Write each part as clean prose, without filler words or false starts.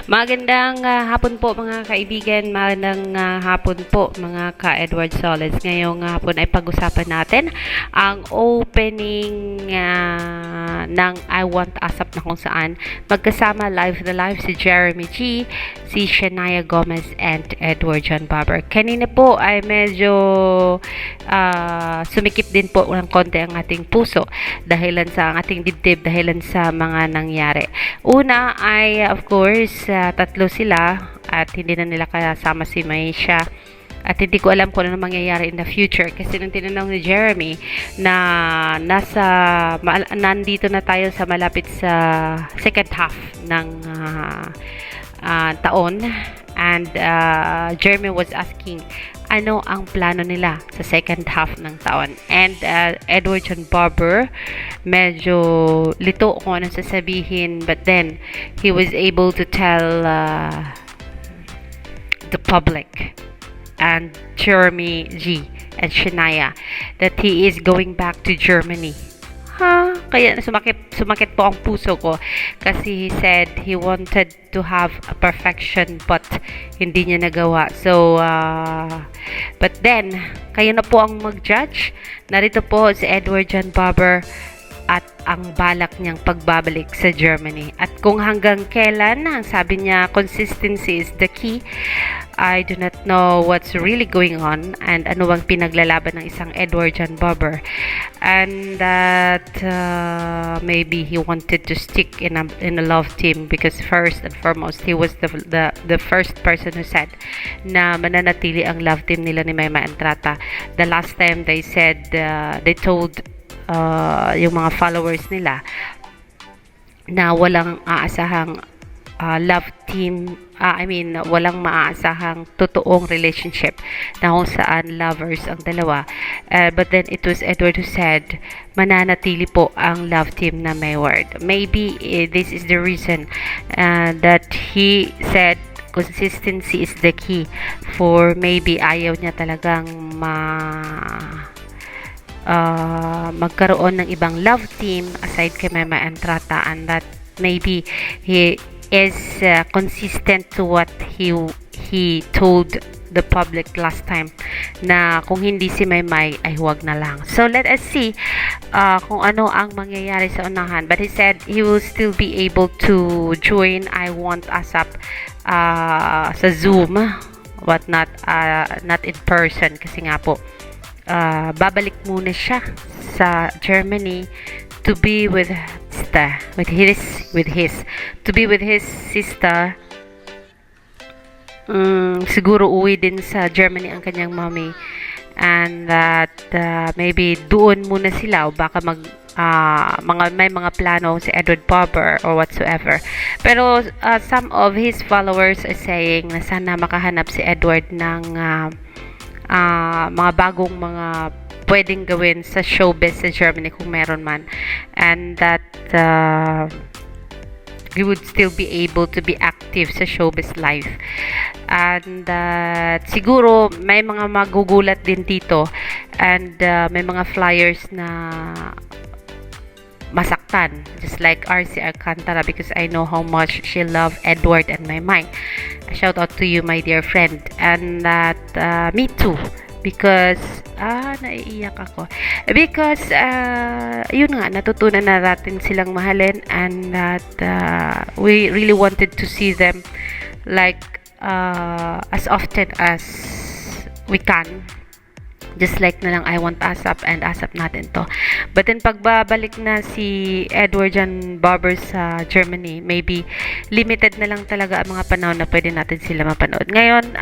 Magandang hapon po mga kaibigan, magandang hapon po mga ka-Edward Solis. Ngayong hapon ay pag-usapan natin ang opening ng I Want ASAP na kung saan magkasama live na live si Jeremy G, si Shania Gomez and Edward John Barber. Kanina po ay medyo sumikip din po ng konti ang ating puso dahilan sa ating dibdib, dahilan sa mga nangyari. Una ay of course tatlo sila at hindi na nila kasama si Maisha. At hindi ko alam kung ano mangyayari in the future kasi nung tinanong ni Jeremy na nandito na tayo sa malapit sa second half ng taon, and Jeremy was asking ano ang plano nila sa second half ng taon. And Edward John Barber, medyo lito kung anong sasabihin, but then he was able to tell the public and Jeremy G and Shania that he is going back to Germany. Kaya sumakit po ang puso ko kasi he said he wanted to have a perfection but hindi niya nagawa. So but then kayo na po ang mag-judge. Narito po si Edward John Barber at ang balak niyang pagbabalik sa Germany. At kung hanggang kailan, ang sabi niya, consistency is the key. I do not know what's really going on and ano bang pinaglalaban ng isang Edward John Barber. And that maybe he wanted to stick in a love team because first and foremost, he was the first person who said na mananatili ang love team nila ni Maymay Entrata. The last time they said, they told yung mga followers nila na walang aasahang love team, walang maaasahang totoong relationship na kung saan lovers ang dalawa. But then it was Edward who said mananatili po ang love team na Mayward. Maybe this is the reason that he said consistency is the key, for maybe ayaw niya talagang magkaroon ng ibang love team aside kay Maymay Entrata, and that maybe he is consistent to what he told the public last time na kung hindi si Maymay ay huwag na lang. So let us see kung ano ang mangyayari sa unahan, but he said he will still be able to join I Want ASAP sa Zoom, but not in person kasi nga po babalik muna siya sa Germany to be with his sister. Siguro uwi din sa Germany ang kanyang mommy, and that maybe doon muna sila o baka may mga plano si Edward Barber or whatsoever. Pero some of his followers are saying na sana makahanap si Edward ng mga bagong mga pwedeng gawin sa showbiz sa Germany kung meron man, and that he would still be able to be active sa showbiz life. And siguro may mga magugulat din dito, and may mga flyers na masaktan, just like RC Alcantara, because I know how much she loved Edward and Maymay. Shout out to you, my dear friend. And that me too, because naiiyak ako because yun nga, natutunan na natin silang mahalin, and that we really wanted to see them like as often as we can, just like na lang I Want ASAP, and ASAP natin to. But then pagbabalik na si Edward John Barber sa Germany, maybe limited na lang talaga ang mga panahon na pwede natin sila mapanood. Ngayon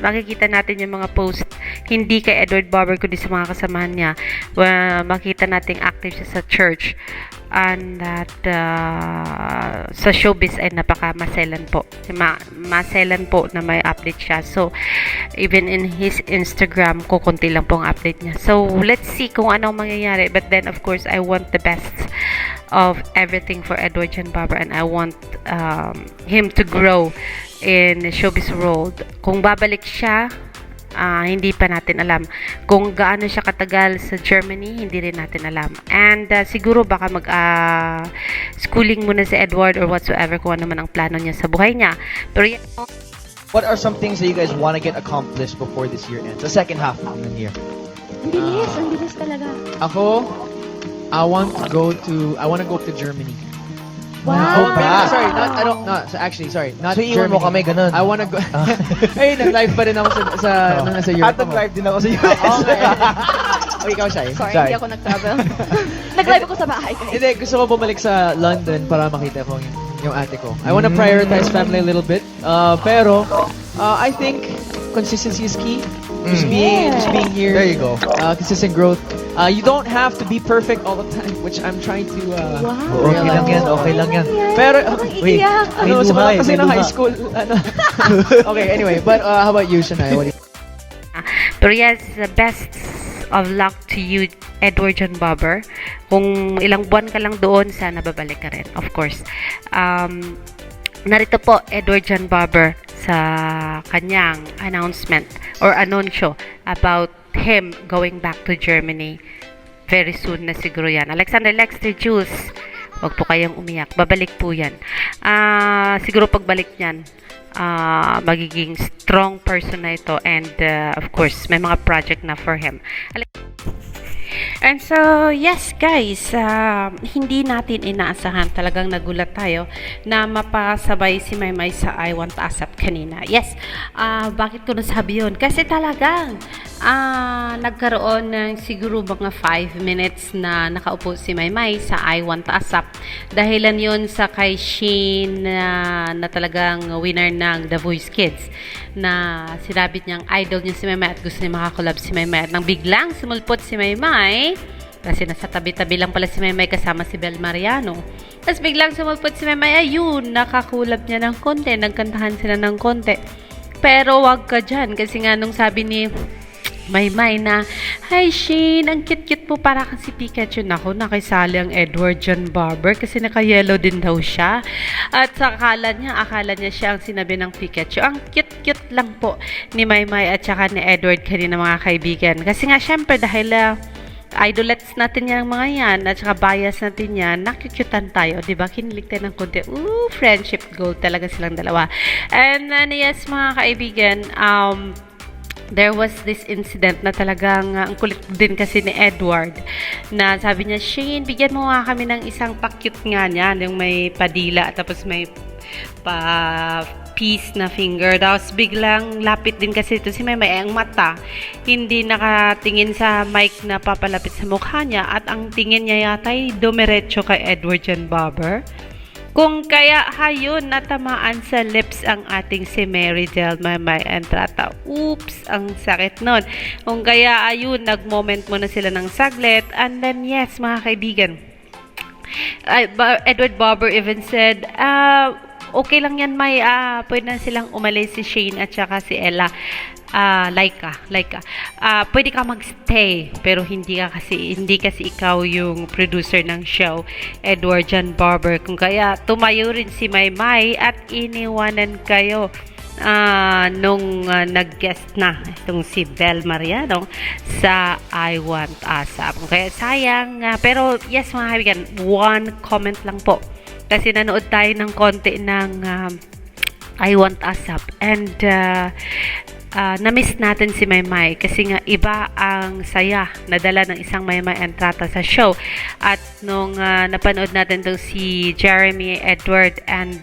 makikita natin yung mga post hindi kay Edward Barber kundi sa mga kasamahan niya. Makita natin active siya sa church, and that sa showbiz ay napaka-maselan po. Maselan po na may update siya. So even in his Instagram, kukunti lang po ang update niya. So let's see kung anong mangyayari. But then of course, I want the best of everything for Edward John Barber, and I want him to grow in the showbiz world. Kung babalik siya Hindi pa natin alam. Kung gaano siya katagal sa Germany, hindi rin natin alam. And siguro baka schooling muna si Edward or whatsoever kung ano man ang plano niya sa buhay niya. Pero What are some things that you guys want to get accomplished before this year ends? The second half of the year. Ang bilis talaga. Ako, I want to go to Germany. Wow. Sorry, not So, iwan Germany. mo kami, ganun. I wanna go. Ay, nag-live pa rin ako nung nasa Europe. At nag-live din ako sa US. Okay. O, ikaw, Shai. Sorry, hindi ako nag-travel. Nag-live ako sa bahay. Hindi, gusto ko bumalik sa London para makita ko yung ate ko. I wanna prioritize family a little bit. Pero, I think consistency is key. Just being here. There you go. Consistent growth. You don't have to be perfect all the time, which I'm trying to Wow. Okay lang yan, okay lang yan. Pero, Wait, Iiyak. may sa luha mga kasi may ng luha. high school, okay, anyway, but how about you, Shania? What do you Pero yes, best of luck to you, Edward John Bobber. Kung ilang buwan ka lang doon, sana babalik ka rin, of course. Narito po, Edward John Bobber sa kanyang announcement or anunsyo about him going back to Germany. Very soon na siguro yan. Alexander Lexter Jules, wag po kayong umiyak. Babalik po yan. Siguro pagbalik niyan, magiging strong person na ito and of course, may mga project na for him. And so, yes guys, hindi natin inaasahan, talagang nagulat tayo na mapasabay si Maymay sa I Want ASAP kanina. Yes, bakit ko nasabi yun? Kasi talagang nagkaroon ng siguro mga 5 minutes na nakaupo si Maymay sa I Want ASAP. Dahilan yun sa kay Shane na talagang winner ng The Voice Kids, na sinabi niyang idol niya si Maymay at gusto niya makakolab si Maymay. At nang biglang sumulpot si Maymay, kasi nasa tabi-tabi lang pala si Maymay kasama si Bel Mariano. Tapos biglang sumulpot si Maymay, ayun, nakakulab niya ng konti, nagkantahan sila ng konti. Pero wag ka dyan, kasi nga nung sabi ni Maymay na, "Hi Shane, ang cute-cute mo para kang si Pikachu." Nako, nakisali ang Edward John Barber kasi naka-yellow din daw siya. At sa akala niya siya ang sinabi ng Pikachu. Ang cute-cute lang po ni Maymay at saka ni Edward kanina mga kaibigan. Kasi nga syempre dahil idolets natin yan mga yan at saka bias natin yan, nakikyutan tayo, diba? Kinilig tayo ng konti. Friendship goal talaga silang dalawa. And yes mga kaibigan, there was this incident na talagang ang kulit din kasi ni Edward na sabi niya, "Shane, bigyan mo nga kami ng isang pa-cute nga niyan, yung may padila tapos may piece na finger." Tapos biglang lapit din kasi ito si Maymay, ang mata hindi nakatingin sa mic na papalapit sa mukha niya at ang tingin niya yata ay dumiretso kay Edward John Bobber. Kung kaya hayun, natamaan sa lips ang ating si Mary Del Maymay Entrata. Oops, ang sakit nun. Kung kaya ayun, nag-moment muna sila ng saglit. And then yes, mga kaibigan, Edward Bobber even said, okay lang yan, May. Pwede na silang umalis si Shane at saka si Ella. Laika. Pwede ka magstay, pero hindi kasi ikaw yung producer ng show, Edward John Barber. Kung kaya tumayo rin si Maymay at iniwanan kayo nung nag-guest na itong si Bel Mariano sa I Want ASAP. Kung kaya sayang, pero yes mga kaibigan, one comment lang po. Kasi nanood tayo ng konti ng I Want ASAP and na-miss natin si Maymay kasi nga iba ang saya nadala ng isang Maymay Entrata sa show. At nung napanood natin daw si Jeremy, Edward and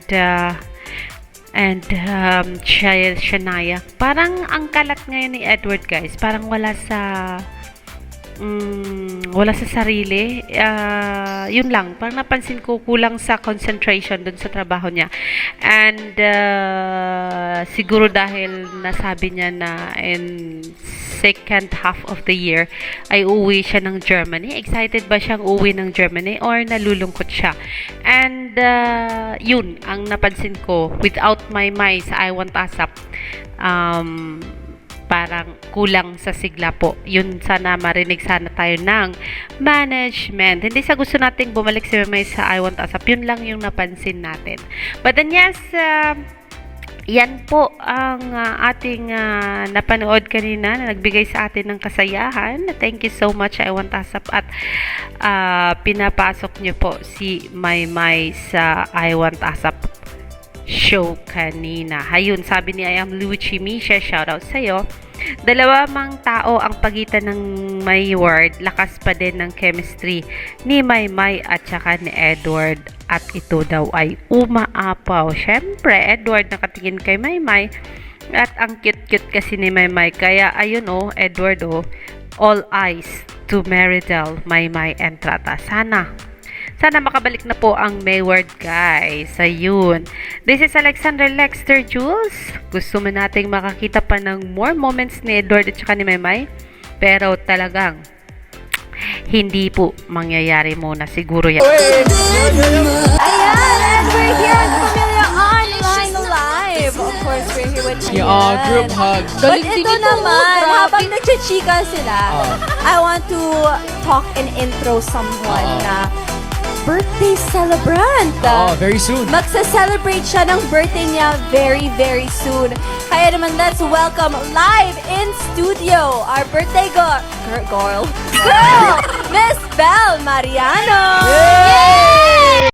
Shania, parang ang kalat ngayon ni Edward guys, parang wala sa sarili. Yun lang, parang napansin ko kulang sa concentration dun sa trabaho niya. And siguro dahil nasabi niya na in second half of the year ay uuwi siya ng Germany. Excited ba siyang uuwi ng Germany or nalulungkot siya? And yun ang napansin ko without Maymay sa I Want ASAP. Parang kulang sa sigla po. Yun, sana marinig sana tayo ng management. Hindi sa gusto nating bumalik si Maymay sa I Want ASAP. Yun lang yung napansin natin. But then yes, yan po ang ating napanood kanina na nagbigay sa atin ng kasayahan. Thank you so much, I Want Asap. At pinapasok niyo po si Maymay sa I Want Asap show kanina. Ayun, sabi ni I Am Luchi Misha, shoutout sa'yo. Dalawa mang tao ang pagitan ng Mayward, lakas pa din ng chemistry ni Maymay at saka ni Edward. At ito daw ay umaapaw. Syempre, Edward nakatingin kay Maymay at ang cute-cute kasi ni Maymay. Kaya ayun Edward all eyes to Meridel, Maymay and Trata. Sana makabalik na po ang Mayward, guys. Ayun. This is Alexander Lexter Jules. Gusto mo nating makakita pa ng more moments ni Edward at saka ni Maymay. Pero talagang hindi po mangyayari muna siguro yan. Ayan, and we're here at Pamilya Online Live. Of course, we're here with Ayan. Group hug. But ito naman, habang nagchichika sila, I want to talk and intro someone na birthday celebrant. Very soon. Magsa-celebrate siya ng birthday niya very, very soon. Kaya naman, let's welcome live in studio our birthday girl, Miss Belle Mariano! Yay!